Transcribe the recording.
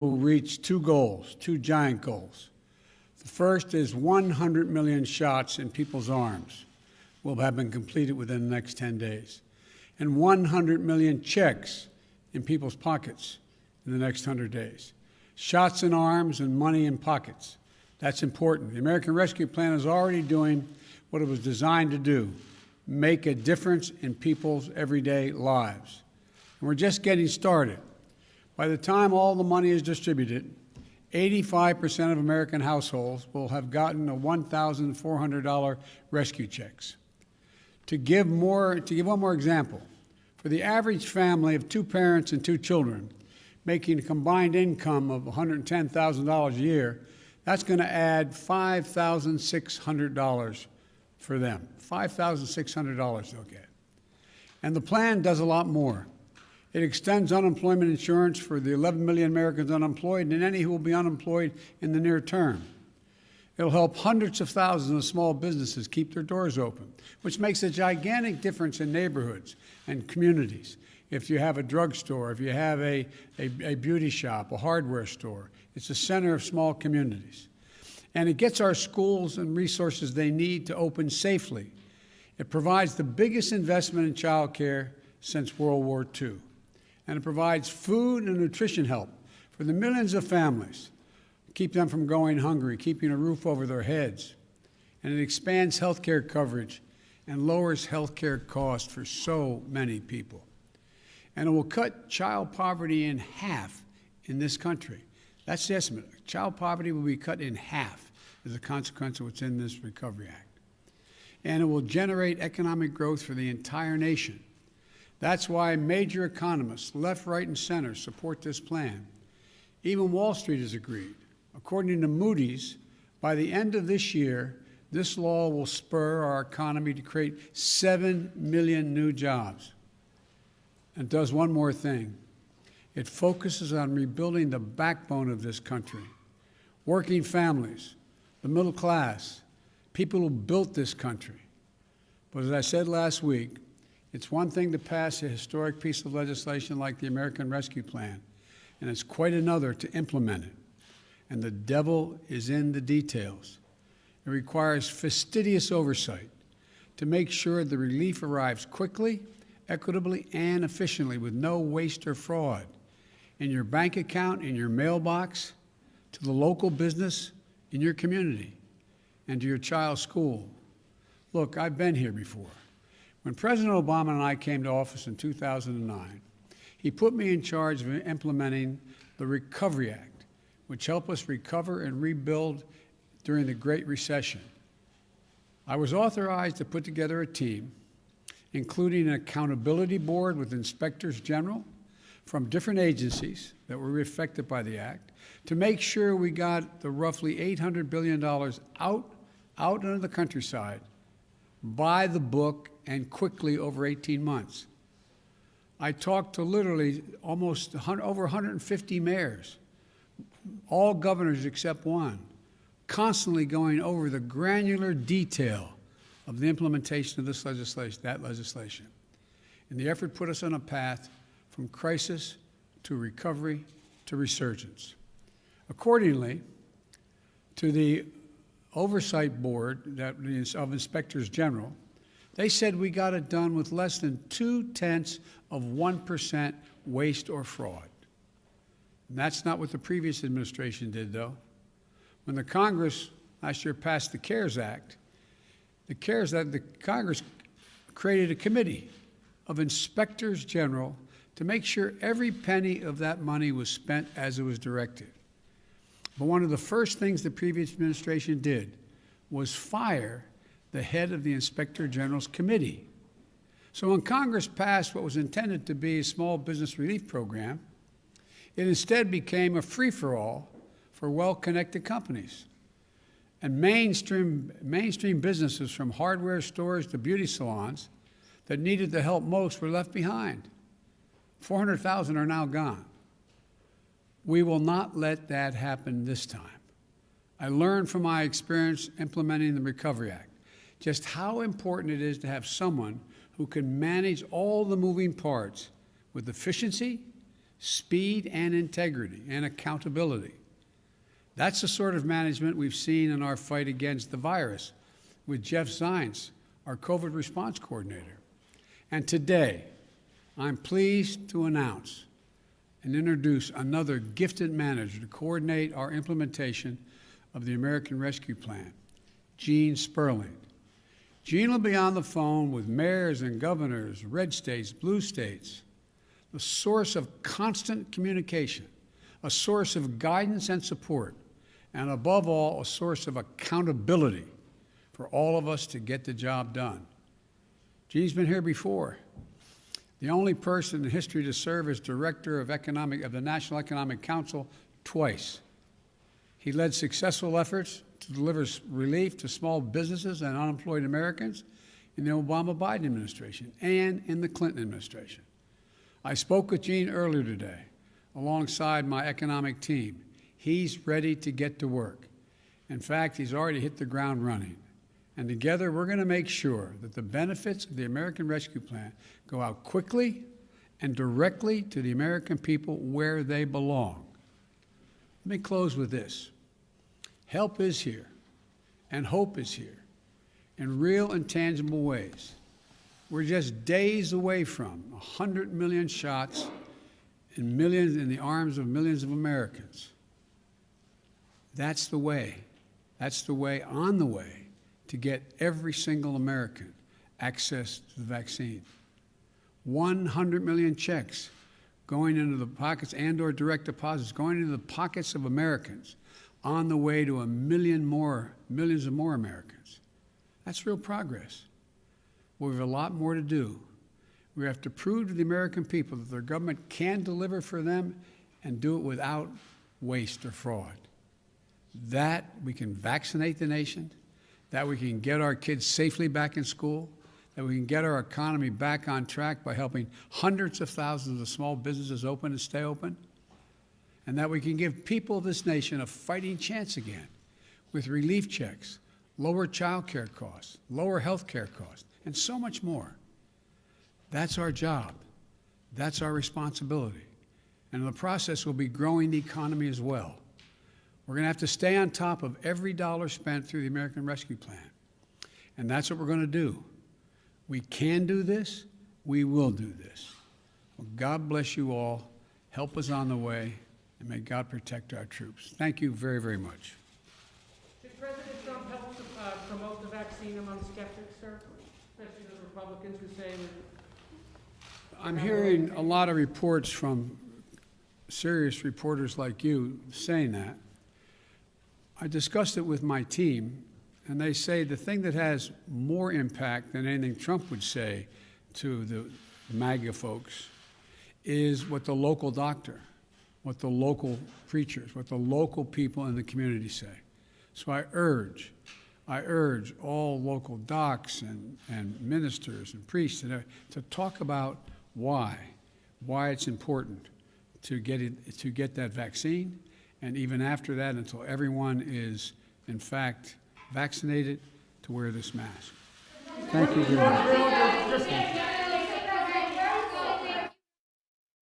will reach two giant goals. The first is 100 million shots in people's arms will have been completed within the next 10 days, and 100 million checks in people's pockets in the next 100 days. Shots in arms and money in pockets. That's important. The American Rescue Plan is already doing what it was designed to do, make a difference in people's everyday lives. And we're just getting started. By the time all the money is distributed, 85% of American households will have gotten a $1,400 rescue checks. To give one more example, for the average family of two parents and two children making a combined income of $110,000 a year, that's going to add $5,600 for them. $5,600 they'll get. And the plan does a lot more. It extends unemployment insurance for the 11 million Americans unemployed and any who will be unemployed in the near term. It'll help hundreds of thousands of small businesses keep their doors open, which makes a gigantic difference in neighborhoods and communities. If you have a drugstore, if you have a beauty shop, a hardware store, it's the center of small communities. And it gets our schools and resources they need to open safely. It provides the biggest investment in child care since World War II. And it provides food and nutrition help for the millions of families, keep them from going hungry, keeping a roof over their heads. And it expands health care coverage and lowers health care costs for so many people. And it will cut child poverty in half in this country. That's the estimate. Child poverty will be cut in half as a consequence of what's in this Recovery Act. And it will generate economic growth for the entire nation. That's why major economists, left, right, and center, support this plan. Even Wall Street has agreed. According to Moody's, by the end of this year, this law will spur our economy to create 7 million new jobs. And it does one more thing. It focuses on rebuilding the backbone of this country. Working families, the middle class, people who built this country. But as I said last week, it's one thing to pass a historic piece of legislation like the American Rescue Plan, and it's quite another to implement it. And the devil is in the details. It requires fastidious oversight to make sure the relief arrives quickly, equitably, and efficiently with no waste or fraud in your bank account, in your mailbox, to the local business, in your community, and to your child's school. Look, I've been here before. When President Obama and I came to office in 2009, he put me in charge of implementing the Recovery Act, which helped us recover and rebuild during the Great Recession. I was authorized to put together a team, including an accountability board with inspectors general from different agencies that were affected by the act, to make sure we got the roughly $800 billion out into the countryside by the book and quickly over 18 months. I talked to literally over 150 mayors, all governors except one, constantly going over the granular detail of the implementation of this legislation, that legislation. And the effort put us on a path from crisis to recovery to resurgence. Accordingly, to the Oversight Board of Inspectors General, they said we got it done with less than 0.2% waste or fraud. And that's not what the previous administration did, though. When the Congress last year passed the CARES Act, the Congress created a committee of inspectors general to make sure every penny of that money was spent as it was directed. But one of the first things the previous administration did was fire the head of the Inspector General's committee. So when Congress passed what was intended to be a small business relief program, it instead became a free-for-all for well-connected companies. And mainstream businesses, from hardware stores to beauty salons, that needed the help most were left behind. 400,000 are now gone. We will not let that happen this time. I learned from my experience implementing the Recovery Act just how important it is to have someone who can manage all the moving parts with efficiency, speed and integrity and accountability. That's the sort of management we've seen in our fight against the virus with Jeff Zients, our COVID response coordinator. And today, I'm pleased to announce and introduce another gifted manager to coordinate our implementation of the American Rescue Plan, Gene Sperling. Gene will be on the phone with mayors and governors, red states, blue states, the source of constant communication, a source of guidance and support, and above all, a source of accountability for all of us to get the job done. Gene's been here before. The only person in history to serve as director of the National Economic Council twice. He led successful efforts to deliver relief to small businesses and unemployed Americans in the Obama-Biden administration and in the Clinton administration. I spoke with Gene earlier today alongside my economic team. He's ready to get to work. In fact, he's already hit the ground running. And together, we're going to make sure that the benefits of the American Rescue Plan go out quickly and directly to the American people where they belong. Let me close with this. Help is here, and hope is here, in real and tangible ways. We're just days away from 100 million shots and millions in the arms of millions of Americans. That's the way. That's the way, on the way, to get every single American access to the vaccine. 100 million checks going into the pockets and/or direct deposits going into the pockets of Americans on the way to millions of more Americans. That's real progress. We have a lot more to do. We have to prove to the American people that their government can deliver for them and do it without waste or fraud. That we can vaccinate the nation, that we can get our kids safely back in school, that we can get our economy back on track by helping hundreds of thousands of small businesses open and stay open, and that we can give people of this nation a fighting chance again with relief checks, lower child care costs, lower health care costs, and so much more. That's our job. That's our responsibility. And in the process, we'll be growing the economy as well. We're going to have to stay on top of every dollar spent through the American Rescue Plan. And that's what we're going to do. We can do this. We will do this. Well, God bless you all. Help us on the way. And may God protect our troops. Thank you very, very much. Did President Trump help to promote the vaccine among skeptics, sir? Especially the Republicans who say that... I'm hearing a lot of reports from serious reporters like you saying that. I discussed it with my team, and they say the thing that has more impact than anything Trump would say to the MAGA folks is what the local doctor, what the local preachers, what the local people in the community say. So I urge all local docs and ministers and priests to talk about why it's important to get that vaccine, and even after that, until everyone is, in fact, vaccinated, to wear this mask. Thank you very much.